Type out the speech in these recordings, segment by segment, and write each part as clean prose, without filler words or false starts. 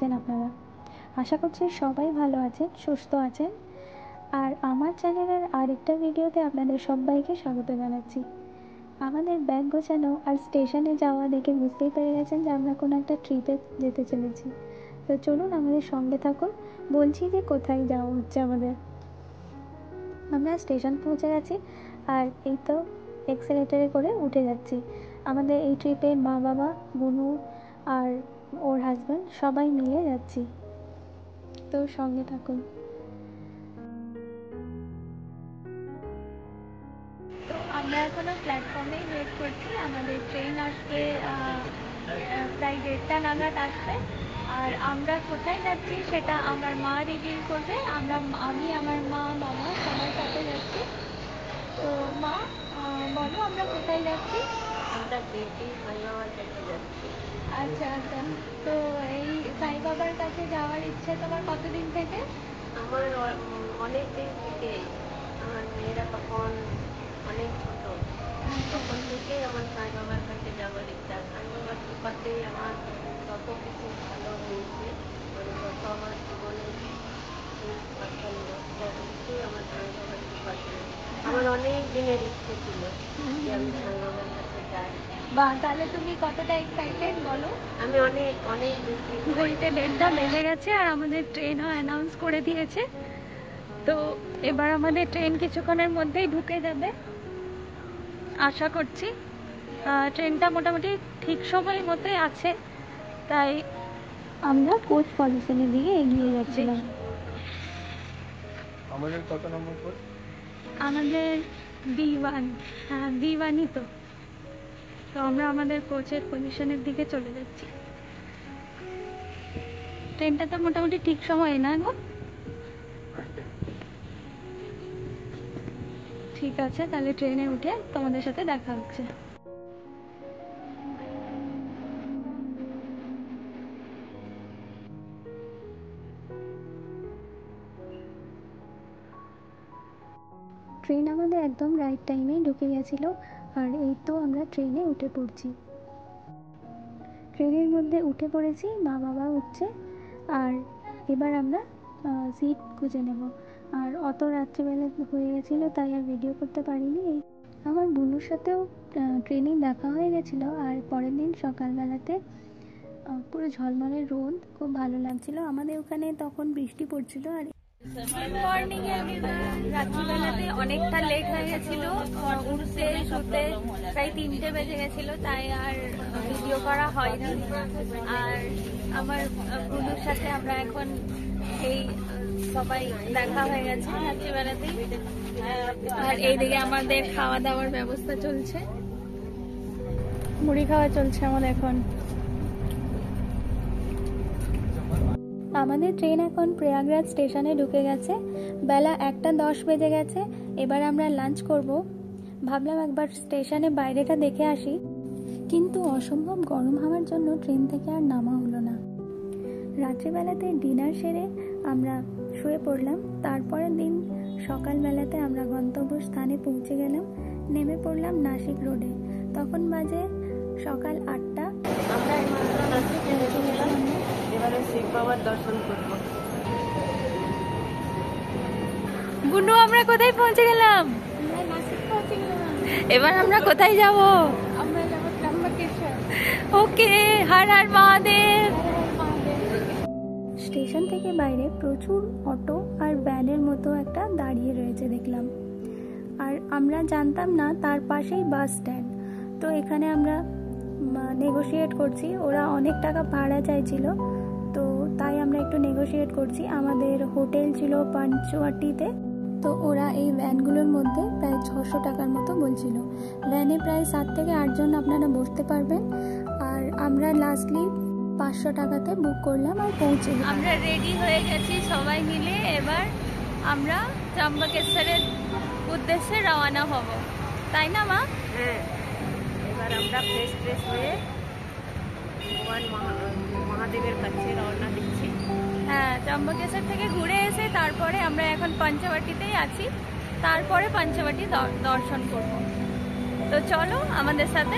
আছেন আপনারা? আশা করছি সবাই ভালো আছেন, সুস্থ আছেন। আর আমার চ্যানেলের আরেকটা ভিডিওতে আপনাদের সবাইকে স্বাগত জানাচ্ছি। আমাদের ব্যাগ গোছানো আর স্টেশনে যাওয়া দেখে বুঝতেই পেরে গেছেন যে আমরা কোনো একটা ট্রিপে যেতে চলেছি। তো চলুন আমাদের সঙ্গে থাকুন, বলছি যে কোথায় যাওয়া হচ্ছে আমাদের। আমরা স্টেশন পৌঁছে গেছি আর এই তো এক্সেলেটারে করে উঠে যাচ্ছি। আমাদের এই ট্রিপে মা বাবা, বুনু আর ওর হাজব্যান্ড সবাই মিলে যাচ্ছি। তো সঙ্গে থাকুন। তো আমরা এখনো প্ল্যাটফর্মেই ওয়েট করছি। আমাদের ট্রেন আসবে প্রায় 1:30 নাগাদ আসবে। আর আমরা কোথায় যাচ্ছি সেটা আমার মা রিভিল করবে। আমি আমার মা, বাবা সবার সাথে যাচ্ছি। তো মা, বলো আমরা কোথায় যাচ্ছি? আমরা শিরডি সাই বাবার কাছে যাচ্ছি। আচ্ছা আচ্ছা। তো এই সাই বাবার কাছে যাওয়ার ইচ্ছে তোমার কতদিন থেকে? আমার অনেক দিন থেকে। আমার মেয়েরা তখন অনেক ছোট, তখন থেকেই আমার সাই বাবার কাছে যাওয়ার ইচ্ছা। সাই বাবার কৃপাতেই আমার যত কিছু ভালো হয়েছে, মানে যত আমার জীবনে সব কিছুই আমার সাই বাবার কৃপাতে। আমার অনেক দিনের ইচ্ছে ছিল যে আমি সাই বাবার কাছে যাই। বা তাহলে তুমি কতটা এক্সাইটেড বলো? আমি অনেক অনেক বেশি। ঘড়িতে 1:30 বেজে গেছে আর আমাদের ট্রেনও অ্যানাউন্স করে দিয়েছে। তো এবার আমাদের ট্রেন কিছুক্ষণের মধ্যেই ঢুকে যাবে আশা করছি। ট্রেনটা মোটামুটি ঠিক সময় মতোই আছে, তাই আমরা কোচ পজিশনের দিকে এগিয়ে যাচ্ছিলাম। আমাদের কত নম্বর কোচ? আমাদের B1। হ্যাঁ, B1ই তো। তো আমরা আমাদের কোচের পজিশনের দিকে চলে যাচ্ছি। ট্রেনটা তো মোটামুটি ঠিক সময় না গো? ঠিক আছে, তাহলে ট্রেনে উঠে তোমাদের সাথে দেখা হচ্ছে। ট্রেন আমাদের একদম রাইট টাইমেই ঢুকে গেছিলো আর এই তো আমরা ট্রেনে উঠে পড়ছি। ট্রেনের মধ্যে উঠে পড়েছি, মা বাবা উঠছে আর এবার আমরা সিট খুঁজে নেব। আর অত রাত্রিবেলা হয়ে গেছিলো তাই আর ভিডিও করতে পারিনি। আমার বুনুর সাথেও ট্রেনে দেখা হয়ে গেছিলো আর পরের দিন সকালবেলাতে পুরো ঝলমলে রোদ, খুব ভালো লাগছিল। আমাদের ওখানে তখন বৃষ্টি পড়ছিল। আর মর্নিং রাত্রিবেলাতে অনেকটা লেট হয়ে গেছিলো, উঠতে শুতে প্রায় 3টে বেজে গেছিলো, তাই আর ভিডিও করা হয়নি। আর আমার বুনুর সাথে আমরা এখন এই সবাই দেখা হয়ে গেছে রাত্রিবেলাতেই। আর এইদিকে আমাদের খাওয়া দাওয়ার ব্যবস্থা চলছে, মুড়ি খাওয়া চলছে আমাদের এখন। আমাদের ট্রেন এখন প্রয়াগরাজ স্টেশনে ঢুকে গেছে। বেলা 1:10 বেজে গেছে। এবার আমরা লাঞ্চ করব। ভাবলাম একবার স্টেশনে বাইরেটা দেখে আসি, কিন্তু অসম্ভব গরম হওয়ার জন্য ট্রেন থেকে আর নামা হলো না। রাত্রিবেলাতে ডিনার সেরে আমরা শুয়ে পড়লাম। তারপরের দিন সকালবেলাতে আমরা গন্তব্যস্থানে পৌঁছে গেলাম। নেমে পড়লাম নাসিক রোডে। তখন বাজে সকাল 8টা। আমরা এইমাত্র নাসিক পৌঁছে গেলাম। এবারে শিব বাবার দর্শন করব। বুনু, আমরা কোথায় পৌঁছে গেলাম? এবার আমরা কোথায় যাব? আমরা যাব ত্রম্বকেশ্বর। ওকে, হর হর মহাদেব। স্টেশন থেকে বাইরে প্রচুর অটো আর ভ্যানের মতো একটা দাঁড়িয়ে রয়েছে দেখলাম। আর আমরা জানতাম না তার পাশেই বাস স্ট্যান্ড। তো এখানে আমরা নেগোশিয়েট করছি। ওরা অনেক টাকা ভাড়া চাইছিল, তো তাই আমরা একটু নেগোশিয়েট করছি। আমাদের হোটেল ছিল পাঞ্চওয়াটিতে, তো ওরা এই ভ্যানগুলোর মধ্যে প্রায় 600 টাকার মতো বলছিল। ভ্যানে প্রায় 7 থেকে 8 জন আপনারা বসতে পারবেন। আর আমরা লাস্টলি 500 টাকাতে বুক করলাম আর পৌঁছে গেলাম। আমরা রেডি হয়ে গেছি সবাই মিলে। এবার আমরা ত্রম্বকেশ্বরের উদ্দেশ্যে রওনা হব, তাই না মা? হ্যাঁ, এবার আমরা ফ্রেশ হয়ে ভগবান মহাদেবের কাছে রওনা দিচ্ছি। হ্যাঁ, ত্রম্বকেশ্বর থেকে ঘুরে এসে তারপরে আমরা এখন পঞ্চবটিতেই আছি। তারপরে পঞ্চবটি দর্শন করব। তো চলো আমাদের সাথে,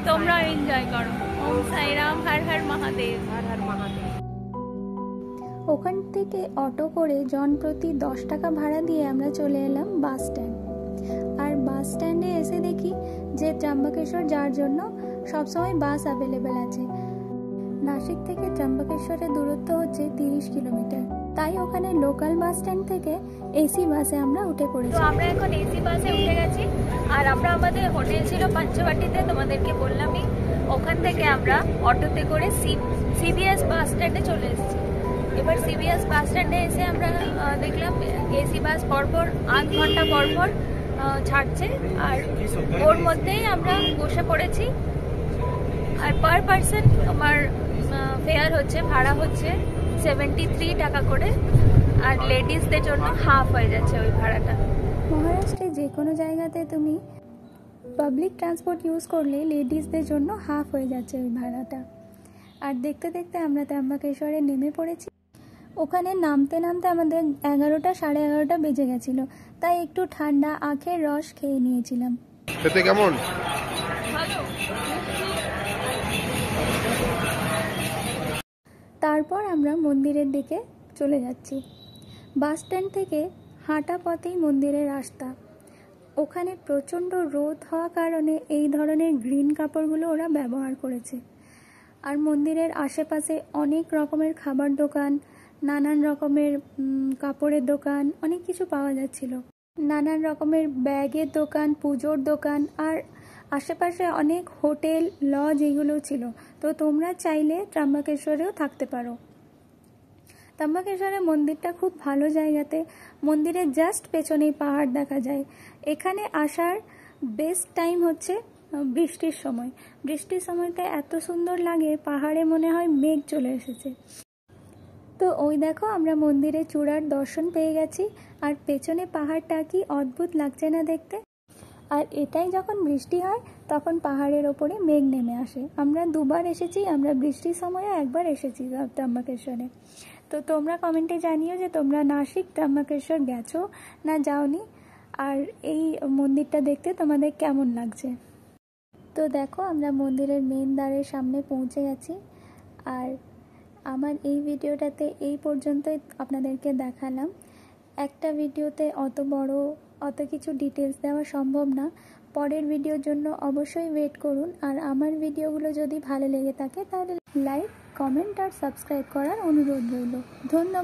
তোমরাও এনজয় করো। ওম সাইরাম, হর হর মহাদেব। হর হর মহাদেব। ওখান থেকে অটো করে জন প্রতি 10 টাকা ভাড়া দিয়ে আমরা চলে এলাম বাস স্ট্যান্ড। আর বাস স্ট্যান্ডে এসে দেখি যে ত্র্যম্বকেশ্বর যাওয়ার জন্য সবসময় বাস অ্যাভেলেবেল আছে। নাসিক থেকে ত্র্যম্বকেশ্বরের দূরত্ব হচ্ছে 30 কিলোমিটার, তাই ওখানে লোকাল বাস স্ট্যান্ড থেকে এসি বাসে আমরা উঠে পড়েছি। তো আমরা এখন এসি বাসে উঠে গেছি, আর আমরা আমাদের হোটেল ছিল পাঞ্চবাটিতে, তোমাদেরকে বললামই। ওখান থেকে আমরা অটোতে করে সিবিএস বাস স্ট্যান্ডে চলে এসেছি। এবার সিবিএস বাস স্ট্যান্ডে এসে আমরা দেখলাম এসি বাস পরপর 8 ঘন্টা পরপর ছাড়ছে, আর ওর মধ্যেই আমরা বসে পড়েছি। আর পার পার্সন আমার ফেয়ার হচ্ছে, ভাড়া হচ্ছে 73 টাকা করে, আর লেডিসদের জন্য হাফ হয়ে যাচ্ছে ওই ভাড়াটা। মহারাষ্ট্রে যে কোনো জায়গাতে তুমি পাবলিক ট্রান্সপোর্ট ইউজ করলে লেডিসদের জন্য হাফ হয়ে যাচ্ছে ওই ভাড়াটা। আর দেখতে দেখতে আমরা ত্র্যম্বকেশ্বরে নেমে পড়েছি। ওখানে নামতে নামতে আমাদের 11টা সাড়ে 11টা বেজে গেছিলো, তাই একটু ঠান্ডা আখের রস খেয়ে নিয়েছিলাম। খেতে কেমন? তারপর আমরা মন্দিরের দিকে চলে যাচ্ছি। বাস স্ট্যান্ড থেকে হাঁটা পথেই মন্দিরের রাস্তা। ওখানে প্রচণ্ড রোদ হওয়ার কারণে এই ধরনের গ্রিন কাপড়গুলো ওরা ব্যবহার করেছে। আর মন্দিরের আশেপাশে অনেক রকমের খাবার দোকান, নানান রকমের কাপড়ের দোকান, অনেক কিছু পাওয়া যাচ্ছিল। নানান রকমের ব্যাগের দোকান, পুজোর দোকান, আর আশেপাশে অনেক হোটেল, লজ এগুলো ছিল। তো তোমরা চাইলে ত্র্যম্বকেশ্বরেও থাকতে পারো। ত্র্যম্বকেশ্বরের মন্দিরটা খুব ভালো জায়গাতে, মন্দিরের জাস্ট পেছনেই পাহাড় দেখা যায়। এখানে আসার বেস্ট টাইম হচ্ছে বৃষ্টির সময়। বৃষ্টির সময়তে এত সুন্দর লাগে, পাহাড়ে মনে হয় মেঘ চলে এসেছে। তো ওই দেখো আমরা মন্দিরের চূড়ার দর্শন পেয়ে গেছি, আর পেছনে পাহাড়টা কি অদ্ভুত লাগছে না দেখতে। আর এটাই যখন বৃষ্টি হয় তখন পাহাড়ের ওপরে মেঘ নেমে আসে। আমরা দুবার এসেছি, আমরা বৃষ্টির সময়ে একবার এসেছি ত্র্যম্বকেশ্বরে। তো তোমরা কমেন্টে জানিও যে তোমরা নাসিক ত্র্যম্বকেশ্বর গেছো না যাওনি, আর এই মন্দিরটা দেখতে তোমাদের কেমন লাগছে। তো দেখো আমরা মন্দিরের মেন দ্বারের সামনে পৌঁছে গেছি। আর আমার এই ভিডিওটাতে এই পর্যন্তই আপনাদেরকে দেখালাম। একটা ভিডিওতে অত কিছু ডিটেলস দেওয়া সম্ভব না। পরের ভিডিওর জন্য অবশ্যই ওয়েট করুন। আর আমার ভিডিওগুলো যদি ভালো লেগে থাকে তাহলে লাইক, কমেন্ট আর সাবস্ক্রাইব করার অনুরোধ রইল। ধন্যবাদ।